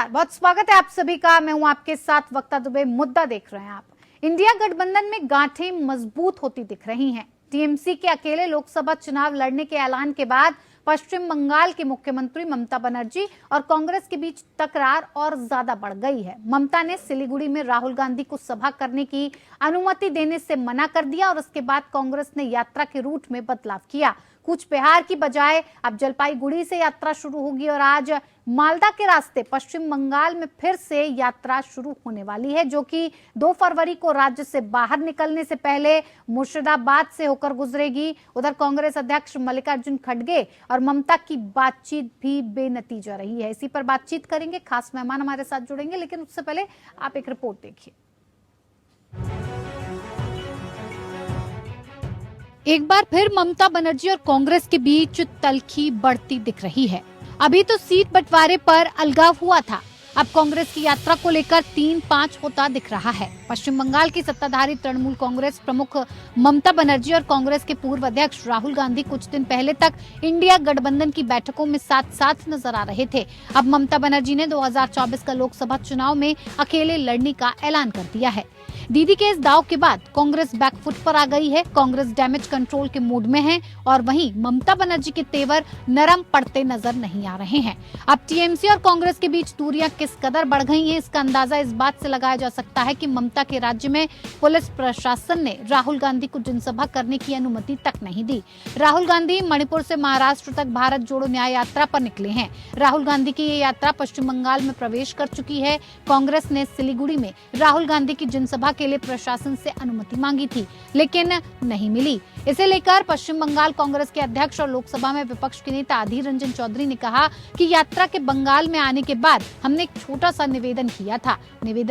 नमस्कार, बहुत स्वागत है आप सभी का। मैं हूं आपके साथ वक्ता दुबे। मुद्दा देख रहे हैं आप। इंडिया गठबंधन में गांठें मजबूत होती दिख रही हैं। टीएमसी के अकेले लोकसभा चुनाव लड़ने के ऐलान के बाद पश्चिम बंगाल की मुख्यमंत्री ममता बनर्जी और कांग्रेस के बीच तकरार और ज्यादा बढ़ गई है। ममता ने सिलीगुड़ी में राहुल गांधी को सभा करने की अनुमति देने से मना कर दिया और उसके बाद कांग्रेस ने यात्रा के रूट में बदलाव किया। कूच बिहार की बजाय अब जलपाईगुड़ी से यात्रा शुरू होगी और आज मालदा के रास्ते पश्चिम बंगाल में फिर से यात्रा शुरू होने वाली है, जो कि 2 फरवरी को राज्य से बाहर निकलने से पहले मुर्शिदाबाद से होकर गुजरेगी। उधर कांग्रेस अध्यक्ष मल्लिकार्जुन खड़गे और ममता की बातचीत भी बेनतीजा रही है। इसी पर बातचीत करेंगे, खास मेहमान हमारे साथ जुड़ेंगे, लेकिन उससे पहले आप एक रिपोर्ट देखिए। एक बार फिर ममता बनर्जी और कांग्रेस के बीच तल्खी बढ़ती दिख रही है। अभी तो सीट बंटवारे पर अलगाव हुआ था, अब कांग्रेस की यात्रा को लेकर 3-5 होता दिख रहा है। पश्चिम बंगाल की सत्ताधारी तृणमूल कांग्रेस प्रमुख ममता बनर्जी और कांग्रेस के पूर्व अध्यक्ष राहुल गांधी कुछ दिन पहले तक इंडिया गठबंधन की बैठकों में साथ साथ नजर आ रहे थे। अब ममता बनर्जी ने 2024 का लोकसभा चुनाव में अकेले लड़ने का ऐलान कर दिया है। दीदी के इस दाव के बाद कांग्रेस बैकफुट पर आ गई है। कांग्रेस डैमेज कंट्रोल के मूड में है और वहीं ममता बनर्जी के तेवर नरम पड़ते नजर नहीं आ रहे हैं। अब टीएमसी और कांग्रेस के बीच दूरियां किस कदर बढ़ गई हैं, इसका अंदाजा इस बात से लगाया जा सकता है कि ममता के राज्य में पुलिस प्रशासन ने राहुल गांधी को जनसभा करने की अनुमति तक नहीं दी। राहुल गांधी मणिपुर से महाराष्ट्र तक भारत जोड़ो न्याय यात्रा पर निकले हैं। राहुल गांधी की ये यात्रा पश्चिम बंगाल में प्रवेश कर चुकी है। कांग्रेस ने सिलीगुड़ी में राहुल गांधी की जनसभा के लिए प्रशासन से अनुमति मांगी थी, लेकिन नहीं मिली। इसे लेकर पश्चिम बंगाल कांग्रेस के अध्यक्ष और लोकसभा में विपक्ष के नेता अधीर रंजन चौधरी ने कहा कि यात्रा के बंगाल में आने के बाद हमने एक छोटा सा निवेदन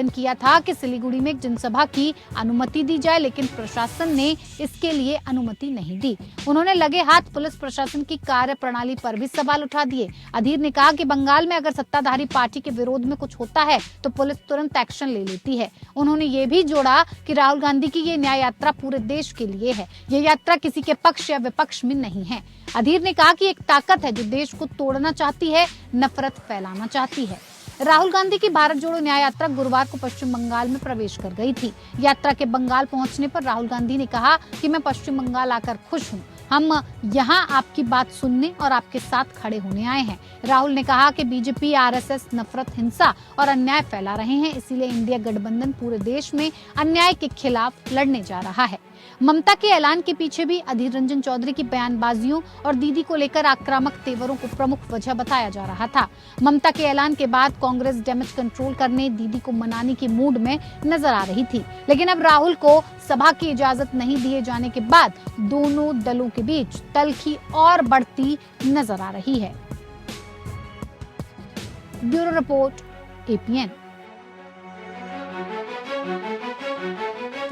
किया था कि सिलीगुड़ी में एक जनसभा की अनुमति दी जाए, लेकिन प्रशासन ने इसके लिए अनुमति नहीं दी। उन्होंने लगे हाथ पुलिस प्रशासन की कार्य प्रणाली पर भी सवाल उठा दिए। अधीर ने कहा कि बंगाल में अगर सत्ताधारी पार्टी के विरोध में कुछ होता है तो पुलिस तुरंत एक्शन ले लेती है। उन्होंने ये भी जोड़ा कि राहुल गांधी की ये न्याय यात्रा पूरे देश के लिए है, ये यात्रा किसी के पक्ष या विपक्ष में नहीं है। अधीर ने कहा कि एक ताकत है जो देश को तोड़ना चाहती है, नफरत फैलाना चाहती है। राहुल गांधी की भारत जोड़ो न्याय यात्रा गुरुवार को पश्चिम बंगाल में प्रवेश कर गई थी। यात्रा के बंगाल पहुंचने पर राहुल गांधी ने कहा कि मैं पश्चिम बंगाल आकर खुश हूं, हम यहाँ आपकी बात सुनने और आपके साथ खड़े होने आए हैं। राहुल ने कहा कि बीजेपी आरएसएस नफरत, हिंसा और अन्याय फैला रहे हैं, इसीलिए इंडिया गठबंधन पूरे देश में अन्याय के खिलाफ लड़ने जा रहा है। ममता के ऐलान के पीछे भी अधीर रंजन चौधरी की बयानबाजियों और दीदी को लेकर आक्रामक तेवरों को प्रमुख वजह बताया जा रहा था। ममता के ऐलान के बाद कांग्रेस डैमेज कंट्रोल करने, दीदी को मनाने के मूड में नजर आ रही थी, लेकिन अब राहुल को सभा की इजाजत नहीं दिए जाने के बाद दोनों दलों के बीच तल्खी और बढ़ती नजर आ रही है। Bureau report, APN.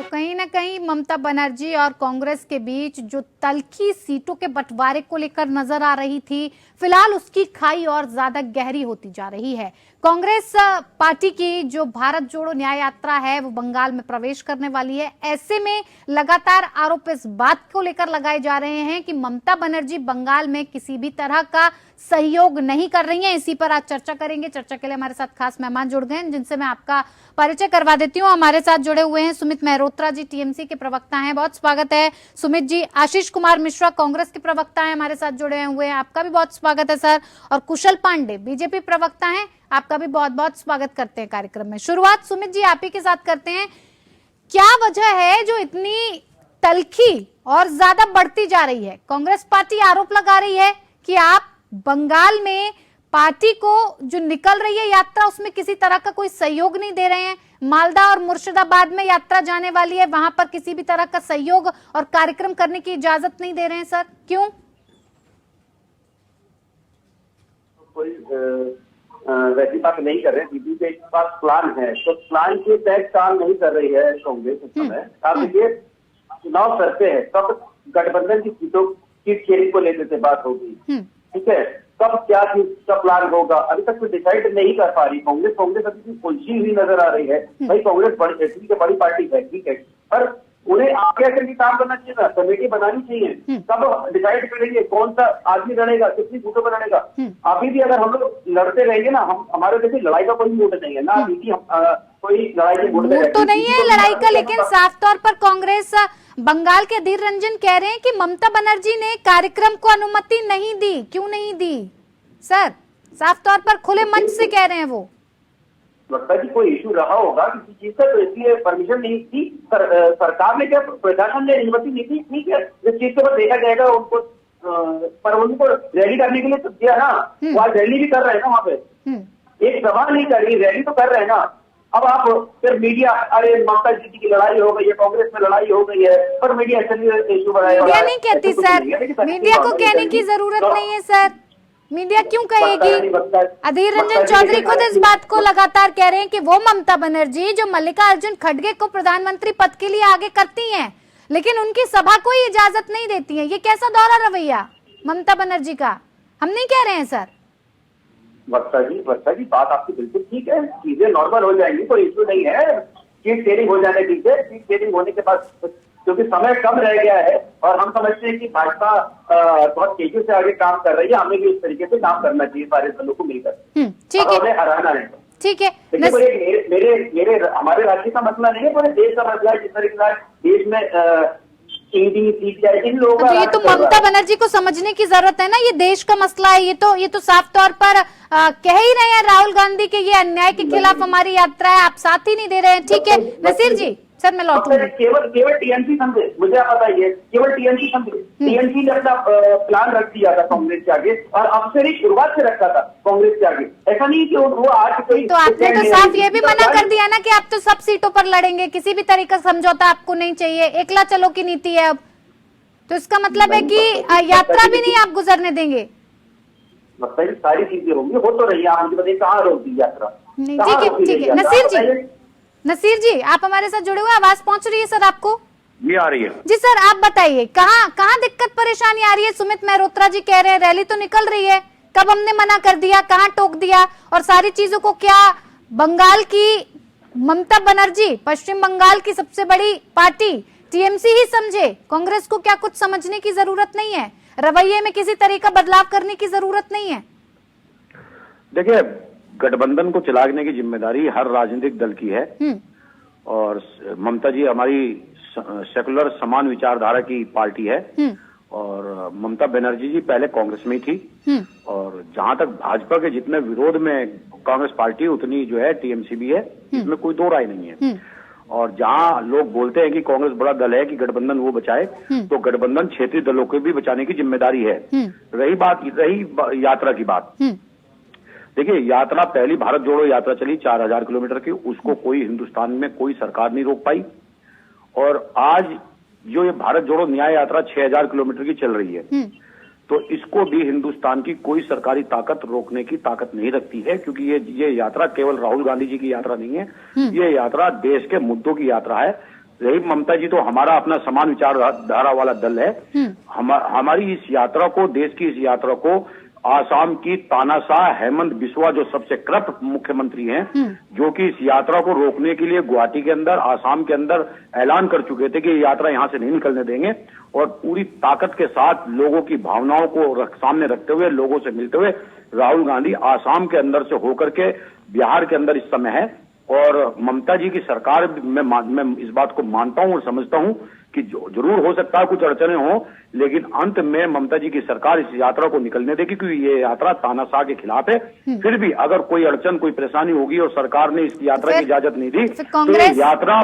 कहीं ना कहीं ममता बनर्जी और कांग्रेस के बीच जो तल्खी सीटों के बंटवारे को लेकर नजर आ रही थी, फिलहाल उसकी खाई और ज्यादा गहरी होती जा रही है। कांग्रेस पार्टी की जो भारत जोड़ो न्याय यात्रा है वो बंगाल में प्रवेश करने वाली है। ऐसे में लगातार आरोप इस बात को लेकर लगाए जा रहे हैं कि ममता बनर्जी बंगाल में किसी भी तरह का सहयोग नहीं कर रही हैं। इसी पर आज चर्चा करेंगे। चर्चा के लिए हमारे साथ खास मेहमान जुड़ गए हैं, जिनसे मैं आपका परिचय करवा देती हूँ। हमारे साथ जुड़े हुए हैं सुमित मेहरोत्रा जी, टीएमसी के प्रवक्ता हैं, बहुत स्वागत है सुमित जी। आशीष कुमार मिश्रा, कांग्रेस के प्रवक्ता हैं, हमारे साथ जुड़े हुए हैं, आपका भी बहुत स्वागत है सर। और कुशल पांडे, बीजेपी प्रवक्ता हैं, आपका भी बहुत बहुत स्वागत करते हैं कार्यक्रम में। शुरुआत सुमित जी आप ही के साथ करते हैं। क्या वजह है जो इतनी तल्खी और ज्यादा बढ़ती जा रही है? कांग्रेस पार्टी आरोप लगा रही है कि आप बंगाल में पार्टी को जो निकल रही है यात्रा, उसमें किसी तरह का कोई सहयोग नहीं दे रहे हैं। मालदा और मुर्शिदाबाद में यात्रा जाने वाली है, वहां पर किसी भी तरह का सहयोग और कार्यक्रम करने की इजाजत नहीं दे रहे हैं सर, क्यों? कोई वैसी बात नहीं कर रहे। दीदी के पास प्लान है, तो प्लान के तहत काम नहीं कर रही है कांग्रेस इस समय। आप देखिए, चुनाव करते हैं तब गठबंधन की सीटों की खेल को लेकर से बात होगी, ठीक है। कब क्या चीज का प्लान होगा अभी तक तो डिसाइड नहीं कर पा रही कांग्रेस अभी उलझी हुई नजर आ रही है। भाई कांग्रेस बड़ी पार्टी है, ठीक है, पर उन्हें आगे करके काम करना चाहिए था, कमेटी बनानी चाहिए, तब डिसाइड करेंगे कौन सा आदमी लड़ेगा, कितनी सीटों पर लड़ेगा। अभी भी अगर हम लोग लड़ते रहेंगे ना, हम हमारे देखिए लड़ाई का कोई मूड नहीं है ना, अभी की कोई लड़ाई के मूड में तो नहीं है लड़ाई का, लेकिन साफ तौर पर कांग्रेस बंगाल के अधीर रंजन कह रहे हैं कि ममता बनर्जी ने कार्यक्रम को अनुमति नहीं दी। क्यों नहीं दी सर? साफ तौर पर खुले मंच से कह रहे हैं वो। लगता है कि कोई इशू रहा होगा किसी चीज का, तो इसलिए परमिशन नहीं थी। सरकार ने क्या, प्रशासन ने अनुमति नहीं थी, ठीक है, इस चीज के ऊपर देखा जाएगा उनको, पर उनको रैली करने के लिए तो दिया ना, वो आज रैली भी कर रहे हैं ना वहाँ पे, एक सभा नहीं कर रही, रैली तो कर रहे हैं ना। अब आप फिर मीडिया, अरे ममता जी की लड़ाई हो गई है, कांग्रेस में लड़ाई हो गई है, पर मीडिया इशू बनाया। मीडिया नहीं कहती सर, मीडिया को कहने की जरूरत नहीं है सर, मीडिया क्यों कहेगी? अधीर रंजन चौधरी खुद इस बात को लगातार कह रहे हैं कि वो ममता बनर्जी जो मल्लिकार्जुन खड़गे को प्रधानमंत्री पद के लिए आगे करती हैं, लेकिन उनकी सभा को ही इजाजत नहीं देती है। ये कैसा दौरा रवैया ममता बनर्जी का? हम नहीं कह रहे हैं सर। वर्षा जी बात आपकी बिल्कुल ठीक है, चीजें नॉर्मल हो जाएंगी, कोई इशू नहीं है, सीट शेयरिंग हो जाने दीजिए। सीट शेयरिंग होने के बाद, क्योंकि समय कम रह गया है और हम समझते हैं कि भाजपा बहुत तेजी से आगे काम कर रही है, हमें भी इस तरीके से काम करना चाहिए सारे दलों को मिलकर, ठीक है, हमें हराना है। ठीक है, मेरे हमारे राज्य का मसला नहीं है, पूरे देश का मसला है। जिस तरीके से देश में इन लोगों का, तो ये तो ममता बनर्जी को समझने की जरूरत है ना, ये देश का मसला है। ये तो साफ तौर पर कह ही रहे हैं राहुल गांधी के, ये अन्याय के खिलाफ हमारी यात्रा है, आप साथ ही नहीं दे रहे हैं। ठीक है नसीर जी, सर मैं लौटूंगी। केवल टीएमसी समझे, मुझे आप बताइए, केवल टीएमसी समझे, टीएमसी ने अपना प्लान रख दिया था कांग्रेस के आगे, और अब से ही शुरुआत से रखा था कांग्रेस के आगे। ऐसा नहीं कि वो आज कोई, तो आपने तो साफ ये भी मना कर दिया ना कि आप तो सब सीटों पर लड़ेंगे, किसी भी तरीके का समझौता आपको नहीं चाहिए, एकला चलो की नीति है अब। तो इसका मतलब है कि यात्रा भी नहीं आप गुजरने देंगे। मतलब सारी चीजें होंगी, हो तो रही है, आप मुझे बताइए कहाँ रोक दी यात्रा? ठीक है नसीर जी आप हमारे साथ जुड़े हुए, आवाज पहुंच रही है सर आपको? ये आ रही है जी सर, आप बताइए कहाँ दिक्कत परेशानी आ रही है? सुमित मेहरोत्रा जी कह रहे हैं रैली तो निकल रही है, कब हमने मना कर दिया, कहाँ टोक दिया? और सारी चीजों को क्या बंगाल की ममता बनर्जी, पश्चिम बंगाल की सबसे बड़ी पार्टी टीएमसी ही समझे? कांग्रेस को क्या कुछ समझने की जरूरत नहीं है? रवैये में किसी तरह का बदलाव करने की जरूरत नहीं है? देखिए, गठबंधन को चलाने की जिम्मेदारी हर राजनीतिक दल की है, और ममता जी हमारी सेकुलर समान विचारधारा की पार्टी है, और ममता बनर्जी जी पहले कांग्रेस में ही थी, और जहां तक भाजपा के जितने विरोध में कांग्रेस पार्टी उतनी जो है टीएमसी भी है, इसमें कोई दो राय नहीं है। और जहां लोग बोलते हैं कि कांग्रेस बड़ा दल है कि गठबंधन वो बचाए, तो गठबंधन क्षेत्रीय दलों को भी बचाने की जिम्मेदारी है। रही यात्रा की बात, देखिए यात्रा, पहली भारत जोड़ो यात्रा चली 4000 किलोमीटर की, उसको कोई हिंदुस्तान में कोई सरकार नहीं रोक पाई, और आज जो ये भारत जोड़ो न्याय यात्रा 6000 किलोमीटर की चल रही है, तो इसको भी हिंदुस्तान की कोई सरकारी ताकत रोकने की ताकत नहीं रखती है, क्योंकि ये यात्रा केवल राहुल गांधी जी की यात्रा नहीं है, ये यात्रा देश के मुद्दों की यात्रा है। रही ममता जी तो हमारा अपना समान विचारधारा वाला दल है, हमारी इस यात्रा को, देश की इस यात्रा को आसाम की तानाशाह हेमंत बिस्वा जो सबसे करप्ट मुख्यमंत्री हैं, जो कि इस यात्रा को रोकने के लिए गुवाहाटी के अंदर, आसाम के अंदर ऐलान कर चुके थे कि ये यात्रा यहां से नहीं निकलने देंगे, और पूरी ताकत के साथ लोगों की भावनाओं को सामने रखते हुए, लोगों से मिलते हुए राहुल गांधी आसाम के अंदर से होकर के बिहार के अंदर इस समय है। और ममता जी की सरकार, मैं इस बात को मानता हूं और समझता हूं कि जरूर हो सकता है कुछ अड़चने हो, लेकिन अंत में ममता जी की सरकार इस यात्रा को निकलने देगी, क्योंकि ये यात्रा तानाशाह के खिलाफ है। फिर भी अगर कोई अड़चन, कोई परेशानी होगी और सरकार ने इस यात्रा की इजाजत नहीं दी, तो ये यात्रा,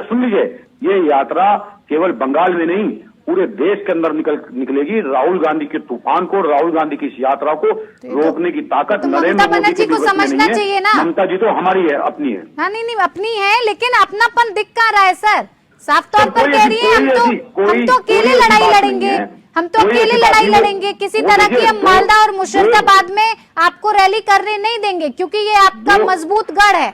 सुन लीजिए, ये यात्रा केवल बंगाल में नहीं पूरे देश के अंदर निकलेगी। राहुल गांधी के तूफान को, राहुल गांधी की इस यात्रा को रोकने की ताकत नरेंद्र मोदी जी को समझना चाहिए ना। ममता जी तो हमारी है, अपनी है। हाँ नहीं अपनी है, लेकिन अपनापन दिख कहाँ रहा है सर? साफ तौर पर कह रही है हम तो अकेले लड़ाई लड़ेंगे, हम तो अकेले लड़ाई लड़ेंगे, किसी तरह की हम मालदा और मुर्शिदाबाद में आपको रैली करने नहीं देंगे, क्योंकि ये आपका मजबूत गढ़ है।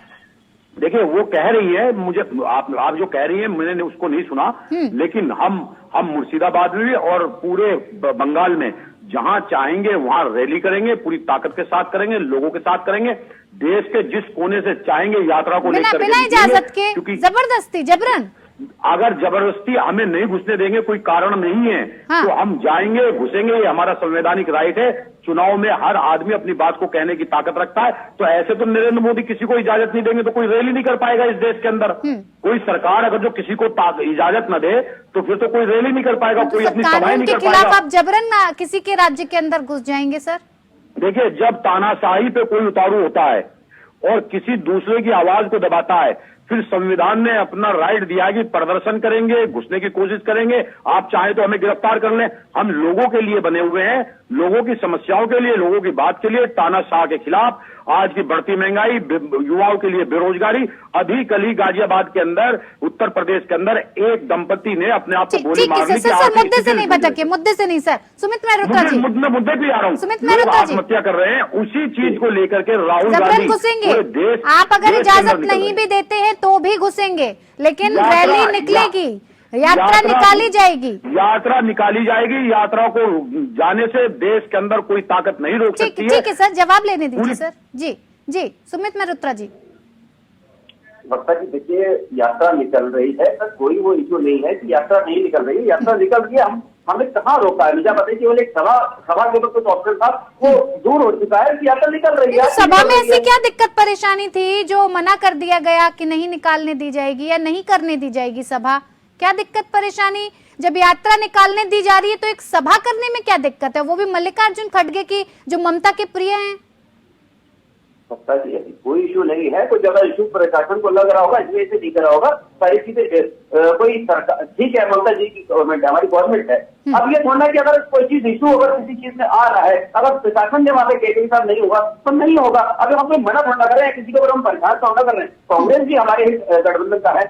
देखिए वो कह रही है, मुझे आप जो कह रही है मैंने उसको नहीं सुना, लेकिन हम मुर्शिदाबाद में और पूरे बंगाल में जहां चाहेंगे वहां रैली करेंगे, पूरी ताकत के साथ करेंगे, लोगों के साथ करेंगे, देश के जिस कोने से चाहेंगे यात्रा को लेकर बिना इजाजत के, जबरदस्ती, जबरन अगर जबरदस्ती हमें नहीं घुसने देंगे, कोई कारण नहीं है, हाँ। तो हम जाएंगे, घुसेंगे, ये हमारा संवैधानिक राइट है। चुनाव में हर आदमी अपनी बात को कहने की ताकत रखता है। तो ऐसे तो नरेंद्र मोदी किसी को इजाजत नहीं देंगे तो कोई रैली नहीं कर पाएगा इस देश के अंदर। कोई सरकार अगर जो किसी को इजाजत न दे तो फिर तो कोई रैली नहीं कर पाएगा, तो कोई अपनी सभाएं नहीं के कर खिलाफ पाएगा। आप जबरन किसी के राज्य के अंदर घुस जाएंगे सर? देखिए, जब तानाशाही पे कोई उतारू होता है और किसी दूसरे की आवाज को दबाता है, फिर संविधान ने अपना राइट दिया कि प्रदर्शन करेंगे, घुसने की कोशिश करेंगे, आप चाहे तो हमें गिरफ्तार कर लें। हम लोगों के लिए बने हुए हैं, लोगों की समस्याओं के लिए, लोगों की बात के लिए, तानाशाह के खिलाफ। आज की बढ़ती महंगाई, युवाओं के लिए बेरोजगारी। अभी कल ही गाजियाबाद के अंदर, उत्तर प्रदेश के अंदर एक दंपति ने अपने आप को गोली मार ली। सर मुद्दे से नहीं भटके, मुद्दे से नहीं सर। सुमित मेहरोत्रा जी, मुद्दे पे आ रहा हूँ। सुमित मेहरोत्रा जी आत्महत्या कर रहे हैं, उसी चीज को लेकर के राहुल जबरन गांधी घुसेंगे। आप अगर इजाजत नहीं भी देते हैं तो भी घुसेंगे, लेकिन रैली निकलेगी, यात्रा निकाली जाएगी। यात्रा निकाली जाएगी। यात्रा को जाने से देश के अंदर कोई ताकत नहीं रोक सकती है। ठीक है सर, जवाब लेने दीजिए सर। जी जी, सुमित मेहरोत्रा जी। वक्ता जी देखिए, यात्रा निकल रही है सर, कोई वो इशू नहीं है कि यात्रा नहीं निकल रही है। यात्रा निकल रही है, हमें कहाँ रोका है? मुझे बताइए, केवल एक सभा के ऊपर कुछ ऑप्शन था, वो दूर हो चुका है कि यात्रा निकल रही है। सभा में ऐसी क्या दिक्कत परेशानी थी जो मना कर दिया गया कि नहीं निकालने दी जाएगी या नहीं करने दी जाएगी सभा? क्या दिक्कत परेशानी? जब यात्रा निकालने दी जा रही है तो एक सभा करने में क्या दिक्कत है? वो भी मल्लिकार्जुन खड़गे की, जो ममता के प्रिय हैं। वक्ता जी, कोई इशू नहीं है। कोई जगह इशू प्रशासन को लग रहा होगा, इसलिए इसे नहीं करा होगा। सारी चीजें कोई सरकार, ठीक है, ममता जी की गवर्नमेंट है, हमारी गवर्नमेंट है। अब ये थोड़ा कि अगर कोई चीज इशू अगर किसी चीज में आ रहा है, अगर प्रशासन ने वहां पे केजरी साहब नहीं होगा तो नहीं होगा। अगर हम कोई मना थोड़ा कर रहे हैं, किसी को हम परेशान थोड़ा कर रहे हैं। कांग्रेस भी हमारे गठबंधन का है,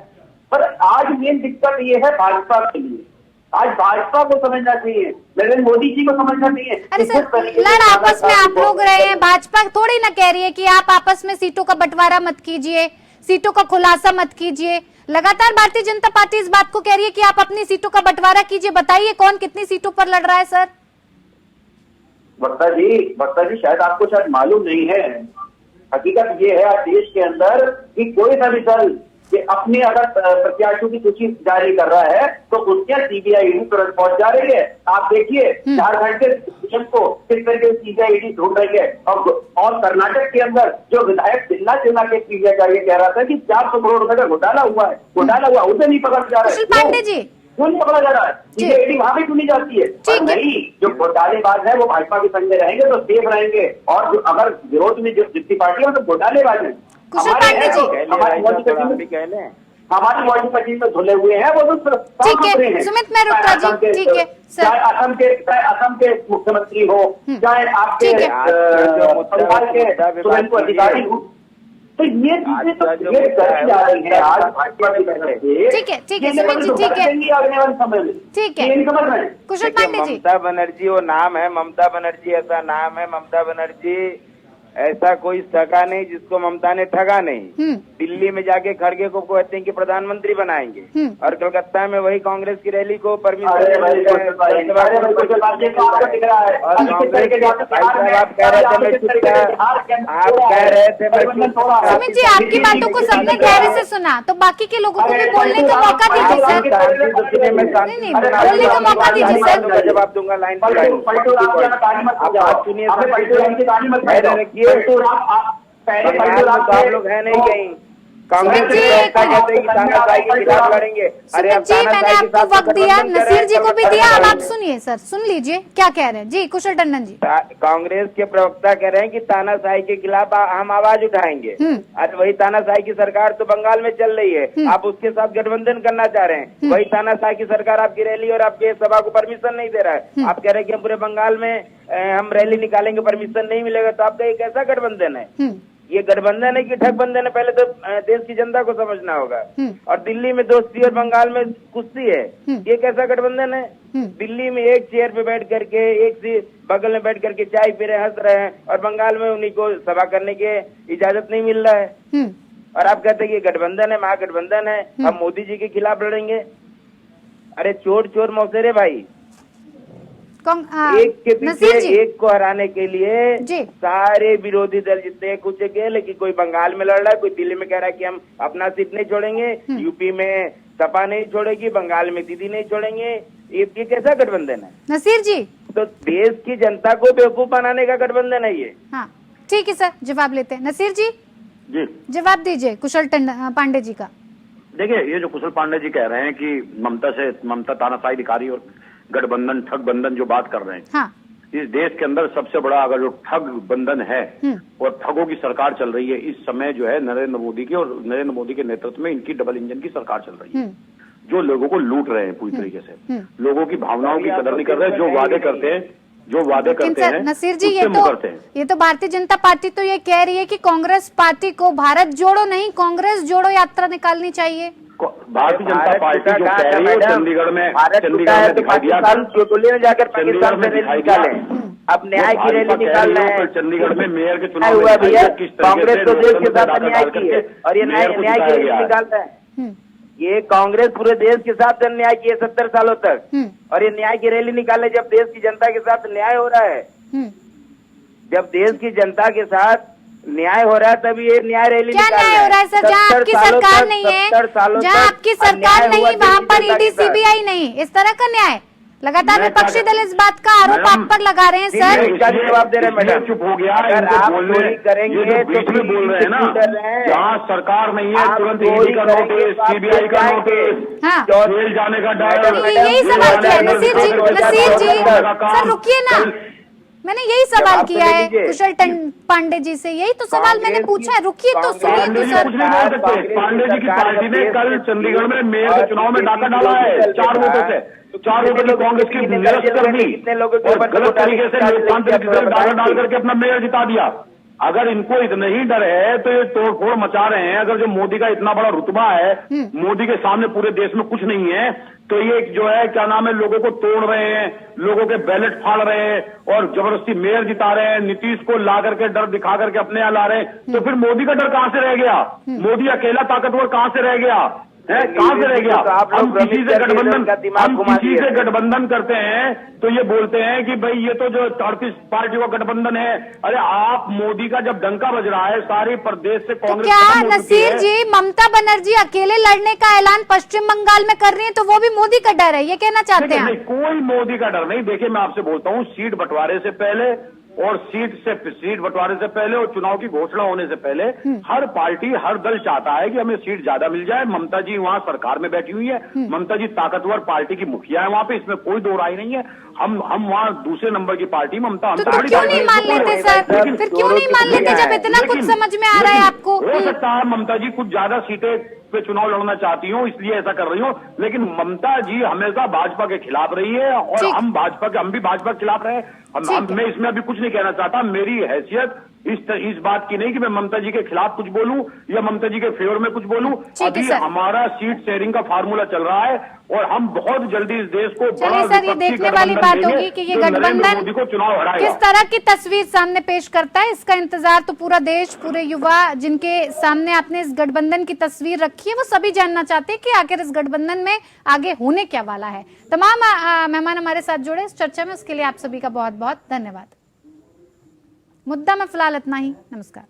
पर आज मेन दिक्कत ये है भाजपा के लिए। आज भाजपा को समझना चाहिए, नरेंद्र मोदी जी को समझना चाहिए। अरे सर, लड़ आपस में आप लोग रहे हैं, भाजपा थोड़ी ना कह रही है कि आप आपस में सीटों का बंटवारा मत कीजिए, सीटों का खुलासा मत कीजिए। लगातार भारतीय जनता पार्टी इस बात को कह रही है कि आप अपनी सीटों का बंटवारा कीजिए। बताइए कौन कितनी सीटों पर लड़ रहा है सर? वक्ता जी शायद आपको शायद मालूम नहीं है। हकीकत ये है आज देश के अंदर कि कोई सा भी दल कि अपने अगर प्रत्याशियों की सूची जारी कर रहा है तो उसके सीबीआई ईडी तुरंत पहुंच जा रही है। आप देखिए झारखंड के सीएम को किस तरह से सीबीआई ईडी ढूंढ रही है, और कर्नाटक के अंदर जो विधायक चिल्ला के सीबीआई कह रहा था कि 400 करोड़ रुपए का घोटाला हुआ, उसे नहीं पकड़ा जा रहा है। पांडे जी, क्यों नहीं पकड़ा जा रहा है? सीबीआई वहां भी चुनी जाती है। नहीं, जो घोटालेबाज है वो भाजपा के संग में रहेंगे तो सेफ रहेंगे, और जो अगर विरोध में जो जितनी पार्टी है वो तो घोटालेबाज है। हमारी मॉडल पच्चीस में धुले हुए हैं, वो तो ठीक है। सुमित मेहरोत्रा जी, ठीक है सर। चाहे असम के मुख्यमंत्री हो, चाहे आपके बंगाल के सुवेंदु अधिकारी हो, तो ये चीजें तो ये करी जा रही है आज भाजपा की तरफ से। ठीक है सुमित जी, ठीक है, आने वाले समय में। ठीक है, समझ रहे हैं? कुशल पांडे जी। ममता बनर्जी वो नाम है, ममता बनर्जी ऐसा नाम है। ममता बनर्जी ऐसा कोई सगा नहीं जिसको ममता ने ठगा नहीं। दिल्ली में जाके खड़गे को कहते हैं कि प्रधानमंत्री बनाएंगे, और कलकत्ता में वही कांग्रेस की रैली को परमिशन। आप कह रहे थे सुमित जी, आपकी बातों को सबने गहरे से सुना, तो बाकी के लोगों को भी बोलने का मौका दीजिए सर। नहीं, बोलने का मौका दीजिए सर। जवाब दूंगा लाइन पर। आप लोग है नहीं कहीं कांग्रेस कहते हैं कि तानाशाही के खिलाफ लड़ेंगे। अरे जी, मैंने आपको वक्त दिया, नसीर जी को भी दिया, अब आप सुनिए सर, सुन लीजिए क्या कह रहे हैं। जी कुशल टंडन जी। कांग्रेस के प्रवक्ता कह रहे हैं कि तानाशाही के खिलाफ हम आवाज उठाएंगे। अरे वही तानाशाही की सरकार तो बंगाल में चल रही है, आप उसके साथ गठबंधन करना चाह रहे हैं। वही तानाशाही की सरकार आपकी रैली और आपके सभा को परमिशन नहीं दे रहा है। आप कह रहे हैं कि हम पूरे बंगाल में हम रैली निकालेंगे, परमिशन नहीं मिलेगा, तो आपका ये कैसा गठबंधन है? ये गठबंधन है कि ठगबंधन है? पहले तो देश की जनता को समझना होगा। और दिल्ली में दोस्ती और बंगाल में कुश्ती है, ये कैसा गठबंधन है? दिल्ली में एक चेयर पे बैठ करके, एक बगल में बैठ करके चाय पी रहे, हंस रहे हैं, और बंगाल में उन्हीं को सभा करने की इजाजत नहीं मिल रहा है। और आप कहते हैं कि गठबंधन है, महागठबंधन है, हम मोदी जी के खिलाफ लड़ेंगे। अरे चोर चोर मौसेरे भाई, एक के पीछे एक को हराने के लिए सारे विरोधी दल जितने कुछ के, लेकिन कोई बंगाल में लड़ रहा है, कोई दिल्ली में कह रहा है कि हम अपना सीट नहीं छोड़ेंगे, यूपी में सपा नहीं छोड़ेगी, बंगाल में दीदी नहीं छोड़ेंगे। ये कैसा गठबंधन है? नसीर जी, तो देश की जनता को बेवकूफ बनाने का गठबंधन है ये। हाँ ठीक है सर, जवाब लेते हैं। नसीर जी जी जवाब दीजिए कुशल पांडे जी का। देखिए, ये जो कुशल पांडे जी कह रहे हैं कि ममता तानाशाही दिखा और गठबंधन ठग बंधन जो बात कर रहे हैं, हाँ इस देश के अंदर सबसे बड़ा अगर जो ठग बंधन है और ठगों की सरकार चल रही है इस समय जो है नरेंद्र मोदी की, और नरेंद्र मोदी के नेतृत्व में इनकी डबल इंजन की सरकार चल रही है, जो लोगों को लूट रहे हैं पूरी तरीके से, लोगों की भावनाओं की कदर नहीं कर रहे, जो वादे करते हैं नसीर जी, उससे ये तो भारतीय जनता पार्टी तो ये कह रही है कि कांग्रेस पार्टी को भारत जोड़ो नहीं कांग्रेस जोड़ो यात्रा निकालनी चाहिए। भारतीय जनता पार्टी जो कह रही है चंडीगढ़ में दिखाई दिया, जाकर पाकिस्तान से रैली निकाले, अब न्याय की रैली निकाल रहे हैं। चंडीगढ़ में मेयर के चुनाव हुआ भैया, कांग्रेस तो देश के साथ अन्याय की है और ये न्याय की रैली निकाल रहे हैं। ये कांग्रेस पूरे देश के साथ अन्याय किए 70 सालों तक, और ये न्याय की रैली निकाले जब देश की जनता के साथ न्याय हो रहा है। जब देश की जनता के साथ न्याय हो रहा है तब ये न्याय रैली क्या न्याय हो रहा है सर? जहाँ आपकी सरकार नहीं है, जहाँ आपकी सरकार नहीं, वहाँ पर ईडी सीबीआई नहीं, इस तरह का न्याय लगातार विपक्षी दल इस बात का आरोप आप पर लगा रहे हैं सर। जवाब दे रहे हैं मैडम, चुप हो गया। अगर आप चोरी करेंगे तो फिर बोल रहे हैं ना, जहाँ सरकार नहीं है तुरंत ईडी का नोटिस, सीबीआई का नोटिस, जेल जाने का डर। यही सवाल किया है नसीर जी, सर रुकिए ना, मैंने यही सवाल किया है कुशल पांडे जी से, यही तो सवाल मैंने पूछा है। रुकिए तो सुनिए तो सर। कुछ नहीं बोल सकते। पांडे जी की पार्टी ने कल चंडीगढ़ में मेयर के चुनाव में डाका डाला है 4 वोटों से, तो 4 वोटों की कांग्रेस की निरस्त कर दी और गलत तरीके से लोकतांत्रिक डाका डाल करके अपना मेयर जिता दिया। अगर इनको इतना ही डर है तो ये तोड़फोड़ मचा रहे हैं। अगर जो मोदी का इतना बड़ा रुतबा है, मोदी के सामने पूरे देश में कुछ नहीं है, तो ये जो है क्या नाम है, लोगों को तोड़ रहे हैं, लोगों के बैलेट फाड़ रहे हैं और जबरदस्ती मेयर जिता रहे हैं, नीतीश को ला करके डर दिखा करके अपने यहाँ ला रहे हैं। तो फिर मोदी का डर कहां से रह गया? मोदी अकेला ताकतवर कहाँ से रह गया है? कहां से रह गया? हम किसी से गठबंधन करते हैं तो ये बोलते हैं कि भाई ये तो जो 38 पार्टी का गठबंधन है। अरे आप मोदी का जब डंका बज रहा है सारे प्रदेश से तो कांग्रेस, क्या नसीर जी ममता बनर्जी अकेले लड़ने का ऐलान पश्चिम बंगाल में कर रही है तो वो भी मोदी का डर है, ये कहना चाहते हैं? कोई मोदी का डर नहीं। देखिए मैं आपसे बोलता हूँ, सीट बंटवारे से पहले और सीट बंटवारे से पहले और चुनाव की घोषणा होने से पहले हर पार्टी हर दल चाहता है कि हमें सीट ज्यादा मिल जाए। ममता जी वहां सरकार में बैठी हुई है, ममता जी ताकतवर पार्टी की मुखिया है वहां पे, इसमें कोई दो राय नहीं है। हम वहां दूसरे नंबर की पार्टी ममता। तो क्यों नहीं मान लेते सर? फिर क्यों नहीं मान लेते जब इतना कुछ समझ में आ रहा है आपको? हो सकता है ममता जी कुछ ज्यादा सीटें पे चुनाव लड़ना चाहती हूँ इसलिए ऐसा कर रही हूँ, लेकिन ममता जी हमेशा भाजपा के खिलाफ रही है और हम भी भाजपा के खिलाफ रहे। मैं इसमें अभी कुछ नहीं कहना चाहता। मेरी हैसियत इस बात की नहीं कि मैं ममता जी के खिलाफ कुछ बोलूं या ममता जी के फेवर में कुछ बोलूं। अभी हमारा सीट शेयरिंग का फार्मूला चल रहा है और हम बहुत जल्दी इस देश को चलिए सर, ये देखने वाली बात होगी कि ये गठबंधन मोदी को चुनाव हराएगा। किस तरह की तस्वीर सामने पेश करता है, इसका इंतजार तो पूरा देश, पूरे युवा जिनके सामने आपने इस गठबंधन की तस्वीर रखी है वो सभी जानना चाहते हैं कि आखिर इस गठबंधन में आगे होने क्या वाला है। तमाम मेहमान हमारे साथ जुड़े इस चर्चा में, उसके लिए आप सभी का बहुत बहुत धन्यवाद। मुद्दा में फिलहाल इतना ही। नमस्कार।